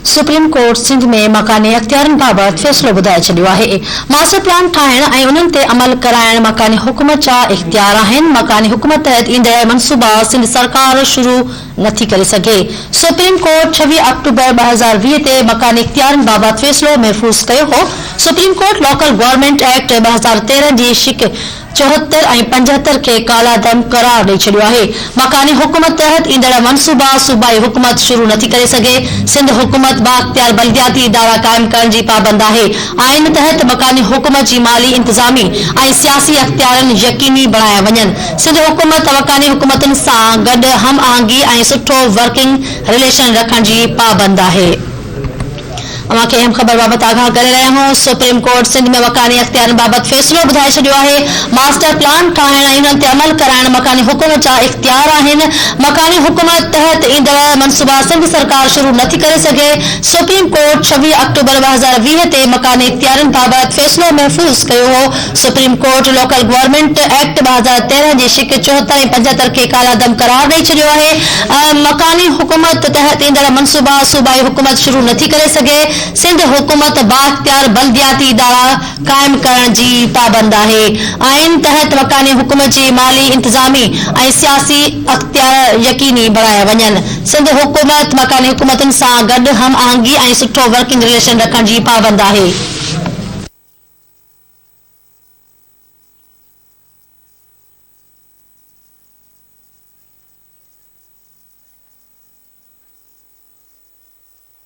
Supreme court Sindh में मकानी अख्तियारन बाबत फैसलो बुधाए छडियो आहे। मास्टर प्लान ठाहिण ऐं उन्हनि ते अमल कराइण मकानी हुकूमत जा इख्तियार आहिनि। मकानी हुकूमत तहत ईंदड़ मनसूबा सिंध सरकार शुरू नथी करे सघे। सुप्रीम कोर्ट 26 अक्टूबर 2020 ते मकानी इख्तियारन बाबत फैसलो महफूज़ कयो हो। Supreme court local government act 2013 जी शिक 74 ऐं 75 खे काला दम करार ॾेई छडियो आहे। मकानी हुकूमत तहत ईंदड़ मनसूबा सूबाई हुकूमत शुरू नथी करे सघे। सिंध हुकूमत बाख्तियार बल्दियाती इदारा कायम करण जी पाबंद आहे। आइन तहत मकानी हुकूमत जी माली इंतजामी ऐं सियासी अख्तियारन यकीनी बणाया वञनि। सिंध हुकूमत मकानी हुकूमतुनि सां गॾु हम आहंगी ऐं सुठो वर्किंग रिलेशन रखण जी पाबंद आहे। अमांखे अहम खबर बाबत आगाह करे रहिया आहियूं। सुप्रीम कोर्ट सिंध में मकानी अख्तियारन बाबत फैसलो बुधाए छडियो आहे। मास्टर प्लान ठाहिण ऐं उन्हनि ते अमल कराइण मकानी हुकूमत जा इख्तियार आहिनि। मकानी हुकूमत तहत ईंदड़ मनसूबा सिंध सरकार शुरू नथी करे सघे। सुप्रीम कोर्ट 26 अक्टूबर 2020 ते मकानी इख्तियारन बाबत फैसलो महफूज़ कयो हो। Supreme court local government act 2013 जी शिक 74 ऐं 75 खे काला दम करार ॾेई छडियो आहे। मकानी हुकूमत तहत ईंदड़ मनसूबा सूबाई हुकूमत शुरू नथी करे सघे। सिंध हुकूमत बाख्तियार बल्दियाती इदारा कायम करण जी पाबंद आहे। आइन तहत मकानी हुकूमत जी माली इंतजामी ऐं सियासी अख्तियार यकीनी बणाया वञनि। सिंध हुकूमत मकानी हुकूमतुनि सां गॾु हम आहंगी ऐं सुठो वर्किंग रिलेशन रखण जी पाबंद आहे।